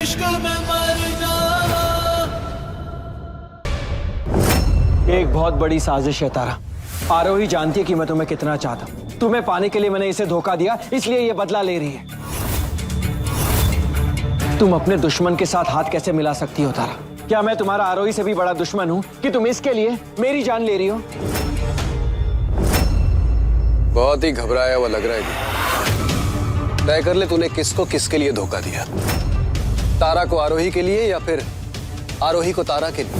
इश्क में मर जावा। एक बहुत बड़ी साजिश है तारा। आरोही जानती है कि मैं तुम्हें कितना चाहता हूं। तुम्हें पाने के लिए मैंने इसे धोखा दिया, इसलिए ये बदला ले रही है। तुम अपने दुश्मन के साथ हाथ कैसे मिला सकती हो तारा? क्या मैं तुम्हारा आरोही से भी बड़ा दुश्मन हूं कि तुम इसके लिए मेरी जान ले रही हो? बहुत ही घबराया हुआ लग रहा है। तय कर ले तूने किसको किसके लिए धोखा दिया, तारा को आरोही के लिए या फिर आरोही को तारा के लिए।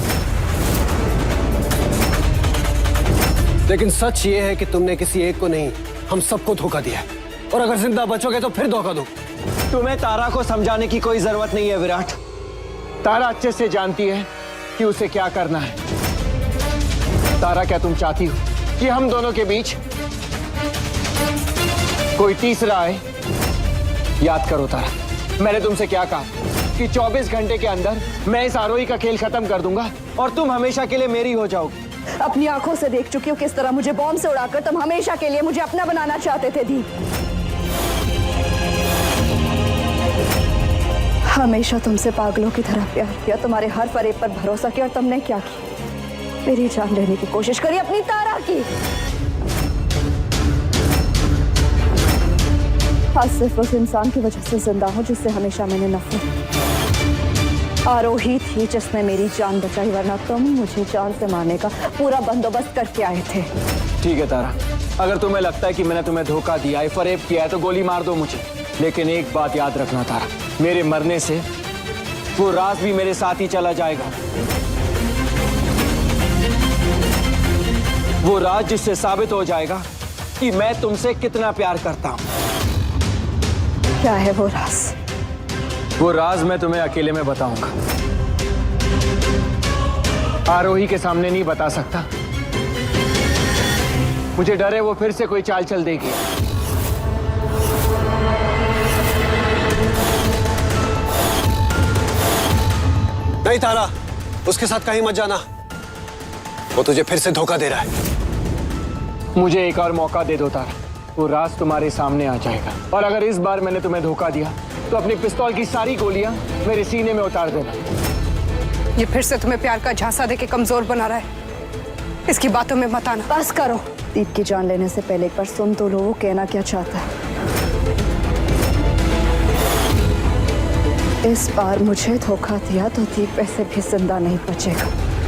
लेकिन सच ये है कि तुमने किसी एक को नहीं, हम सबको धोखा दिया। और अगर जिंदा बचोगे तो फिर धोखा दो। तुम्हें तारा को समझाने की कोई जरूरत नहीं है विराट। तारा अच्छे से जानती है कि उसे क्या करना है। तारा, क्या तुम चाहती हो कि हम दोनों के बीच कोई तीसरा आए? याद करो तारा, मैंने तुमसे क्या कहा कि 24 घंटे के अंदर मैं इस आरोही का खेल खत्म कर दूंगा और तुम हमेशा के लिए मेरी हो जाओगी। अपनी आंखों से देख चुकी हो किस तरह मुझे बॉम्ब से उड़ाकर तुम हमेशा के लिए मुझे अपना बनाना चाहते थे दीप। हमेशा तुमसे पागलों की तरह प्यार किया, तुम्हारे हर फरेब पर भरोसा किया और तुमने क्या किया? मेरी जान लेने की कोशिश करी, अपनी तारा की। आज सिर्फ उस इंसान की वजह से जिंदा हूं जिससे हमेशा मैंने नफरत। आरोही थी जिसने मेरी जान बचाई, वरना तुम मुझे जान से मारने का पूरा बंदोबस्त करके आए थे। ठीक है तारा, अगर तुम्हें लगता है कि मैंने तुम्हें धोखा दिया है, फरेब किया है, तो गोली मार दो मुझे। लेकिन एक बात याद रखना तारा, मेरे मरने से वो राज भी मेरे साथ ही चला जाएगा। वो राज जिससे साबित हो जाएगा कि मैं तुमसे कितना प्यार करता हूं। क्या है वो राज? वो राज मैं तुम्हें अकेले में बताऊंगा। आरोही के सामने नहीं बता सकता। मुझे डर है वो फिर से कोई चाल चल देगी। नहीं तारा, उसके साथ कहीं मत जाना। वो तुझे फिर से धोखा दे रहा है। मुझे एक और मौका दे दो तारा, वो राज तुम्हारे सामने आ जाएगा। और अगर इस बार मैंने तुम्हें धोखा दिया तो अपनी पिस्तौल की सारी गोलियां मेरे सीने में उतार देना। ये फिर से तुम्हें प्यार का झांसा देके कमजोर बना रहा है। इसकी बातों में मत आना। बस करो। दीप की जान लेने से पहले एक बार सुन तो लो, वो कहना क्या चाहता है। इस बार मुझे धोखा दिया तो दीप ऐसे भी जिंदा नहीं बचेगा।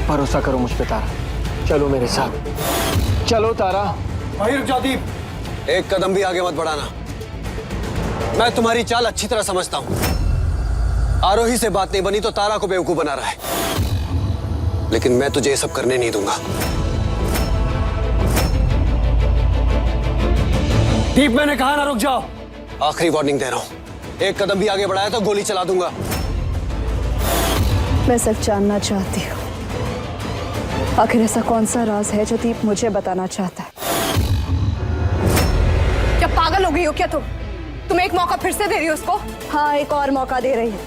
भरोसा करो मुझ पे तारा, चलो मेरे साथ। चलो तारा। भाई रुक जाओ दीप, एक कदम भी आगे मत बढ़ाना। मैं तुम्हारी चाल अच्छी तरह समझता हूं। आरोही से बात नहीं बनी तो तारा को बेवकूफ बना रहा है, लेकिन मैं तुझे ये सब करने नहीं दूंगा। दीप, मैंने कहा ना रुक जाओ। आखिरी वार्निंग दे रहा हूं, एक कदम भी आगे बढ़ाया तो गोली चला दूंगा। मैं सिर्फ जानना चाहती हूँ, आखिर ऐसा कौन सा राज है जो दीप मुझे बताना चाहता है? क्या पागल हो गई हो क्या तुम एक मौका फिर से दे रही हो उसको? हाँ, एक और मौका दे रही है।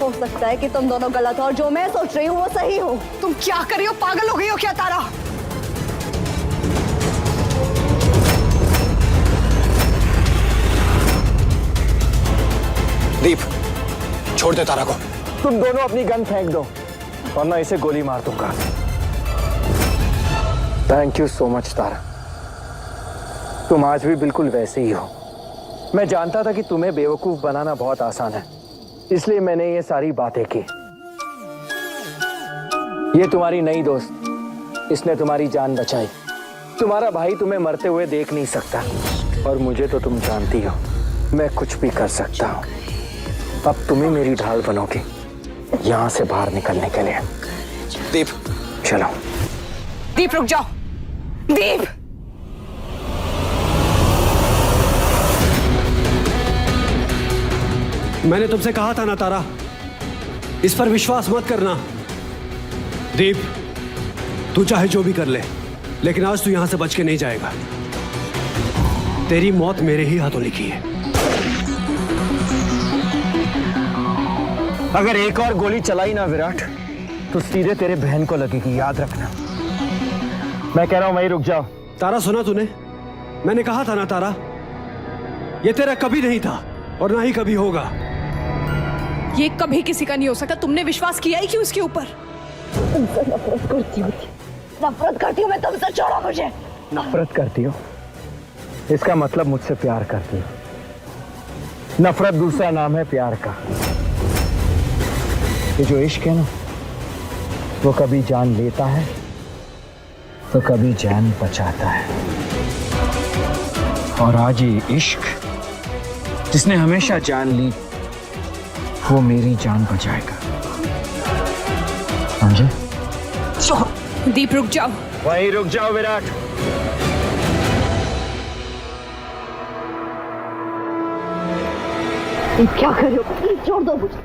हो सकता है कि तुम दोनों गलत हो और जो मैं सोच रही हूँ वो सही हो। तुम क्या कर रही हो? पागल हो गई हो क्या तारा? दीप, छोड़ दे तारा को। तुम दोनों अपनी गन फेंक दो वरना इसे गोली मार दूंगा। थैंक यू सो मच तारा, तुम आज भी बिल्कुल वैसे ही हो। मैं जानता था कि तुम्हें बेवकूफ बनाना बहुत आसान है, इसलिए मैंने ये सारी बातें की। ये तुम्हारी नई दोस्त, इसने तुम्हारी जान बचाई। तुम्हारा भाई तुम्हें मरते हुए देख नहीं सकता, और मुझे तो तुम जानती हो मैं कुछ भी कर सकता हूँ। अब तुम ही मेरी ढाल बनोगी यहाँ से बाहर निकलने के लिए। दीप, चलो। दीप रुक जाओ। दीप, मैंने तुमसे कहा था ना तारा, इस पर विश्वास मत करना। दीप, तू चाहे जो भी कर ले, लेकिन आज तू यहां से बच के नहीं जाएगा। तेरी मौत मेरे ही हाथों लिखी है। अगर एक और गोली चलाई ना विराट, तो सीधे तेरे बहन को लगेगी, याद रखना। मैं कह रहा हूं वहीं रुक जाओ। तारा, सुना तूने? मैंने कहा था ना तारा, ये तेरा कभी नहीं था और ना ही कभी होगा। ये कभी किसी का नहीं हो सकता। तुमने विश्वास किया ही क्यों उसके ऊपर? तुमसे नफरत करती हूँ, नफरत करती हूँ मैं तुमसे। छोड़ो मुझे। नफरत करती हो इसका मतलब मुझसे प्यार करती हो। नफरत दूसरा नाम है प्यार का। ये जो इश्क है ना, वो कभी जान लेता है तो कभी जान बचाता है। और आज ये इश्क जिसने हमेशा जान ली, वो मेरी जान बचाएगा। समझे? दीप रुक जाओ। वहीं रुक जाओ विराट। तुम क्या कर रहे हो? छोड़ दो मुझे।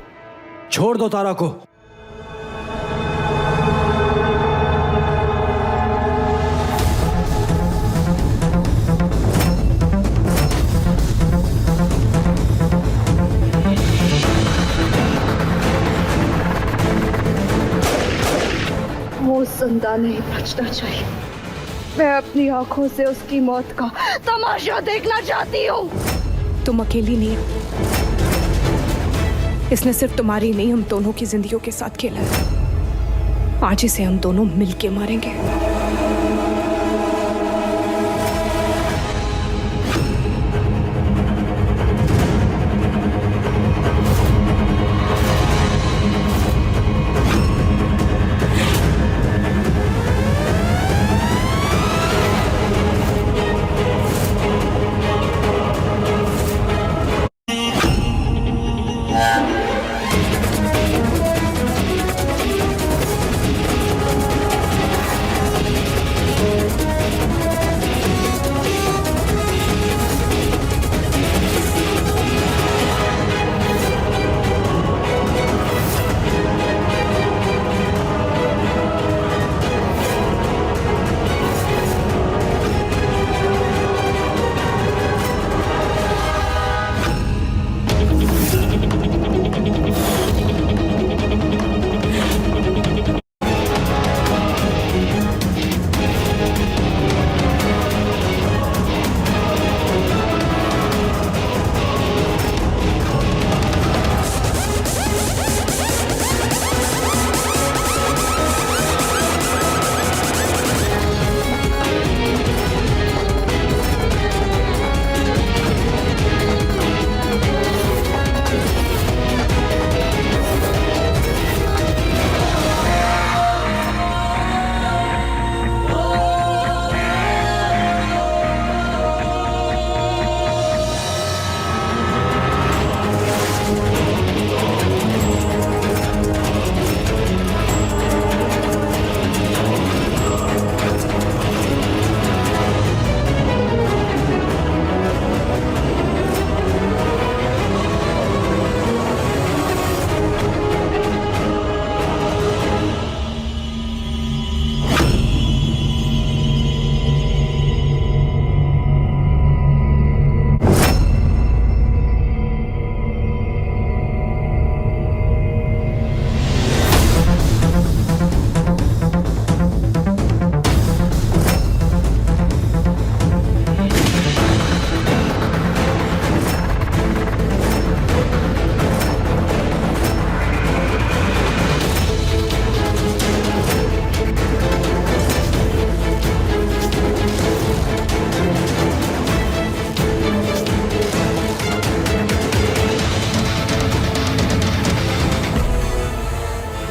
छोड़ दो तारा को। वो जिंदा नहीं बचना चाहिए। मैं अपनी आंखों से उसकी मौत का तमाशा देखना चाहती हूँ। तुम अकेली नहीं हो। इसने सिर्फ तुम्हारी नहीं, हम दोनों की जिंदगियों के साथ खेला है। आज इसे हम दोनों मिलके मारेंगे।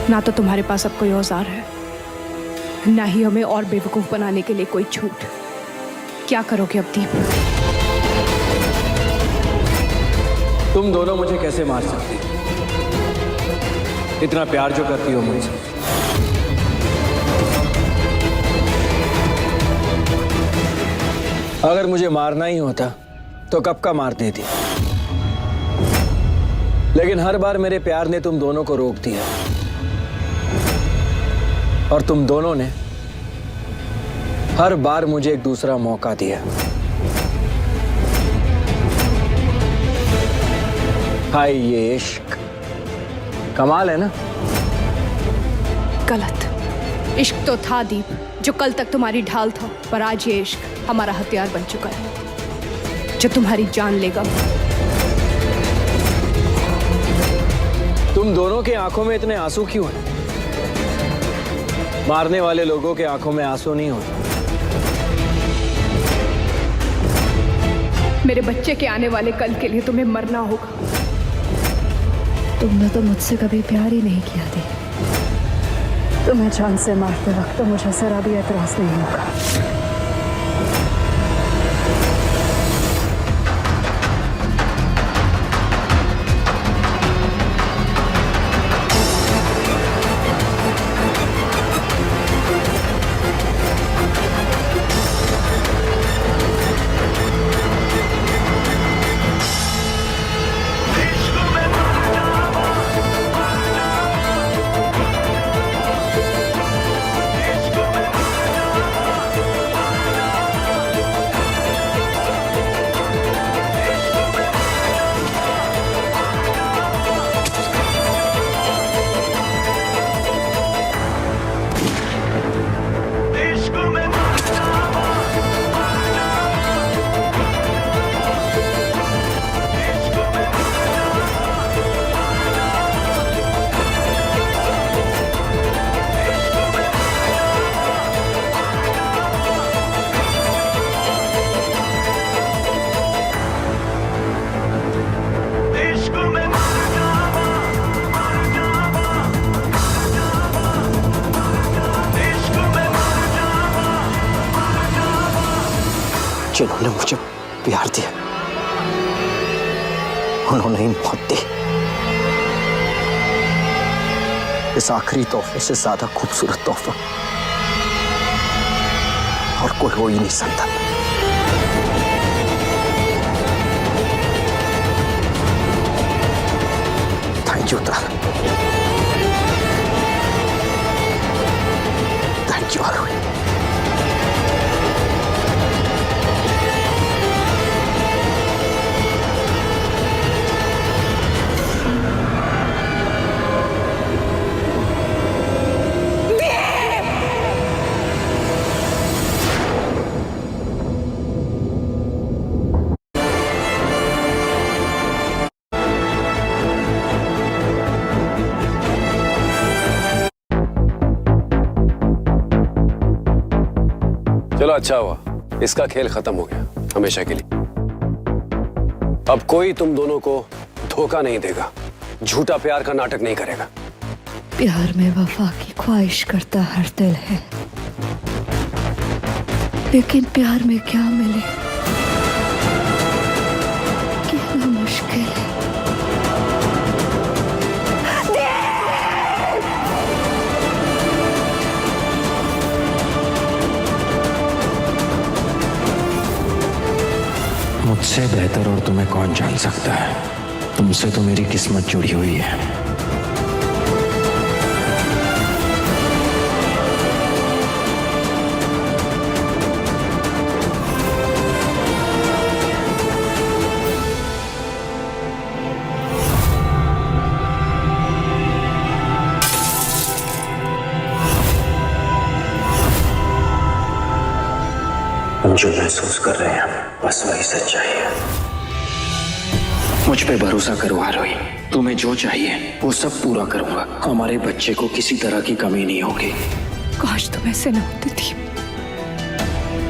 ना तो तुम्हारे पास अब कोई औजार है, ना ही हमें और बेवकूफ बनाने के लिए कोई छूट। क्या करोगे अब दीप? तुम दोनों मुझे कैसे मार सकती? इतना प्यार जो करती हो मुझसे। अगर मुझे मारना ही होता तो कब का मार देती, लेकिन हर बार मेरे प्यार ने तुम दोनों को रोक दिया और तुम दोनों ने हर बार मुझे एक दूसरा मौका दिया। हाय ये इश्क, कमाल है ना? गलत। इश्क तो था दीप, जो कल तक तुम्हारी ढाल था, पर आज ये इश्क हमारा हथियार बन चुका है, जो तुम्हारी जान लेगा। तुम दोनों की आंखों में इतने आंसू क्यों हैं? मारने वाले लोगों के आंखों में आंसू नहीं होते। मेरे बच्चे के आने वाले कल के लिए तुम्हें मरना होगा। तुमने तो मुझसे कभी प्यार ही नहीं किया थी। तुम्हें जान से मारते वक्त तो मुझे जरा भी एतराज नहीं होगा। जिन्होंने मुझे प्यार दिया उन्होंने ही मौत दी। इस आखिरी तोहफे से ज्यादा खूबसूरत तोहफा और कोई हो ही नहीं सकता। Thank you Tara, thank you Aarohi. चलो अच्छा हुआ, इसका खेल खत्म हो गया हमेशा के लिए। अब कोई तुम दोनों को धोखा नहीं देगा, झूठा प्यार का नाटक नहीं करेगा। प्यार में वफा की ख्वाहिश करता हर दिल है, लेकिन प्यार में क्या मिले कहना मुश्किल है। मुझसे बेहतर और तुम्हें कौन जान सकता है? तुमसे तो मेरी किस्मत जुड़ी हुई है। हम जो महसूस कर रहे हैं बस वही सच्चाई है। मुझ पे भरोसा करो आरोही, तुम्हें जो चाहिए वो सब पूरा करूंगा। हमारे बच्चे को किसी तरह की कमी नहीं होगी। काश तुम ऐसे न होती थी।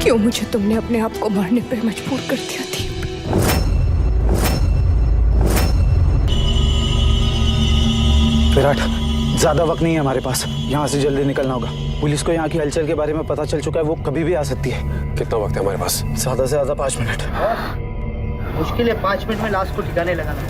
क्यों मुझे तुमने अपने आप को मारने पर मजबूर कर दिया थी? विराट, ज्यादा वक्त नहीं है हमारे पास, यहाँ से जल्दी निकलना होगा। पुलिस को यहाँ की हलचल के बारे में पता चल चुका है, वो कभी भी आ सकती है। कितना वक्त है हमारे पास? ज्यादा से ज्यादा 5 मिनट। मुश्किल है 5 मिनट में लाश को ठिकाने लगाना।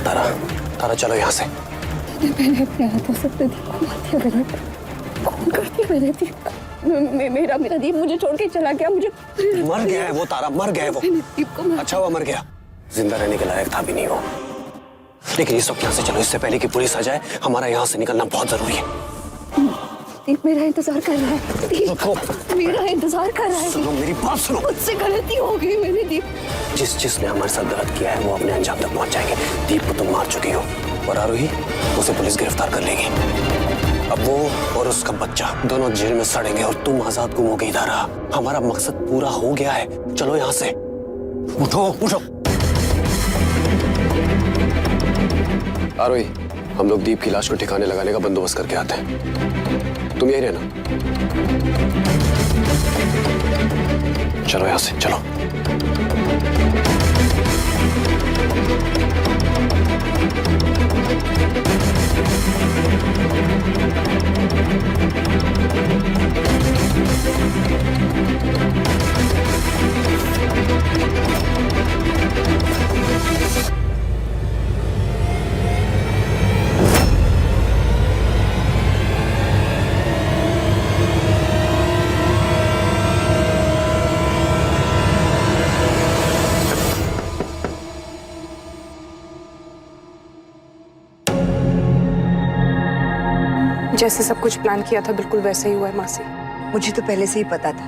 तारा, तारा चलो यहाँ से। मैंने अपने हाथों से अपने दीप को मार दिया विराट। कौन करती मैंने दीप का? मेरा दीप मुझे छोड़ के चला गया। मुझे मर गया है वो तारा, मर गया है वो। दीप को अच्छा हुआ मर गया, जिंदा रहने के लायक था भी नहीं वो। लेकिन इस वक्त यहाँ से चलो, इससे पहले कि पुलिस आ जाए। हमारा यहाँ से निकलना बहुत जरूरी है। दीप मेरा इंतजार कर रहा है। दीप मेरा इंतजार कर रहा है। सुनो मेरी बात सुनो। मुझसे गलती हो गई मैंने दीप। जिसने हमारे साथ गलत किया है वो अपने अंजाम तक पहुंच जाएंगे। दीप को तुम मार चुकी हो और आरोही उसे पुलिस गिरफ्तार कर लेगी। अब वो और उसका बच्चा दोनों जेल में सड़ेंगे और तुम आजाद गुम हो गई तारा। हमारा मकसद पूरा हो गया है, चलो यहाँ से। उठो उठो। आरोही, हम लोग दीप की लाश को ठिकाने लगाने का बंदोबस्त करके आते हैं, तुम यही रहना। चलो यहाँ से, चलो। जैसे सब कुछ प्लान किया था बिल्कुल वैसे ही हुआ है मासी। मुझे तो पहले से ही पता था,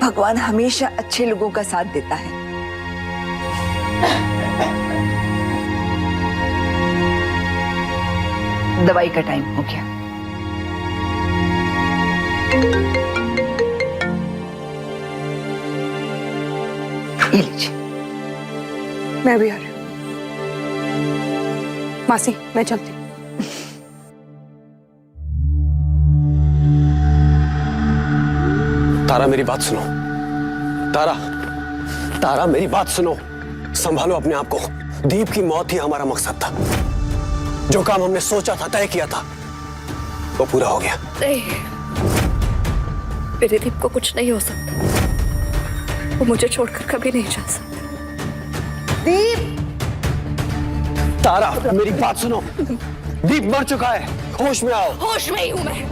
भगवान हमेशा अच्छे लोगों का साथ देता है। दवाई का टाइम हो गया। ये लीजिए। मैं भी आ रही हूँ मासी, मैं चलती हूँ। तारा मेरी बात सुनो। तारा, तारा मेरी बात सुनो। संभालो अपने आप को। दीप की मौत ही हमारा मकसद था। जो काम हमने सोचा था, तय किया था, वो पूरा हो गया। नहीं, मेरे दीप को कुछ नहीं हो सकता। वो मुझे छोड़कर कभी नहीं जा सकता। दीप! तारा मेरी बात सुनो। दीप मर चुका है, होश में आओ। होश में ही हूं मैं।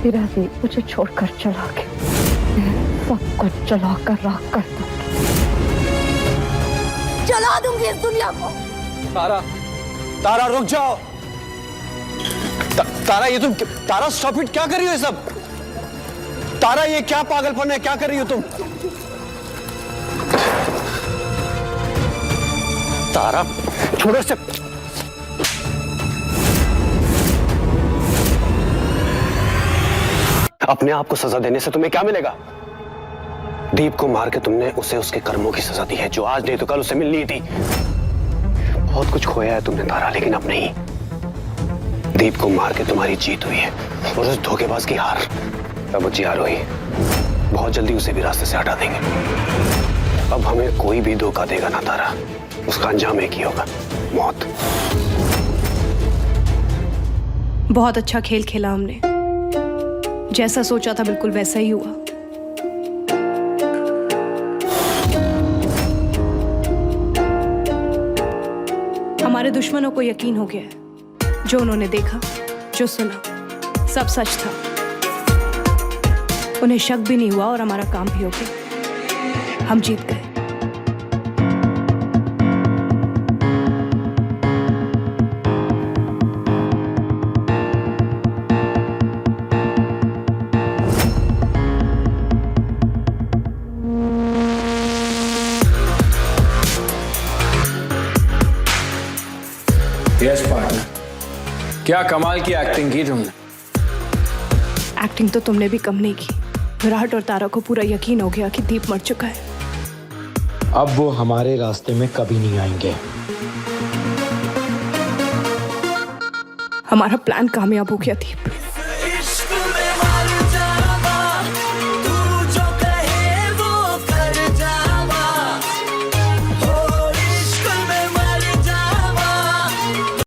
मेरा दीप मुझे छोड़कर चला गया, सब कुछ जलाकर राख कर दूंगी, जला दूंगी इस दुनिया को। तारा, तारा रुक जाओ। तारा ये तुम, तारा स्टॉप इट, क्या कर रही हो ये सब? तारा ये क्या पागलपन है, क्या कर रही हो तुम? तारा छोड़ो से। अपने आप को सजा देने से तुम्हें क्या मिलेगा? दीप को मार के तुमने उसे उसके कर्मों की सजा दी है, जो आज नहीं तो कल उसे मिलनी थी। बहुत कुछ खोया है तुमने तारा, लेकिन अब नहीं। दीप को मार के तुम्हारी जीत हुई है और उस धोखेबाज की हार। अब जी आरोही, बहुत जल्दी उसे भी रास्ते से हटा देंगे। अब हमें कोई भी धोखा देगा ना तारा, उसका अंजाम एक ही होगा, मौत। बहुत अच्छा खेल खेला हमने, जैसा सोचा था बिल्कुल वैसा ही हुआ। हमारे दुश्मनों को यकीन हो गया है, जो उन्होंने देखा, जो सुना, सब सच था। उन्हें शक भी नहीं हुआ और हमारा काम भी हो गया। हम जीत गए। यस पार्टनर, क्या कमाल की एक्टिंग की तुमने। एक्टिंग तो तुमने भी कम नहीं की। विराट और तारा को पूरा यकीन हो गया कि दीप मर चुका है। अब वो हमारे रास्ते में कभी नहीं आएंगे। हमारा प्लान कामयाब हो गया दीप।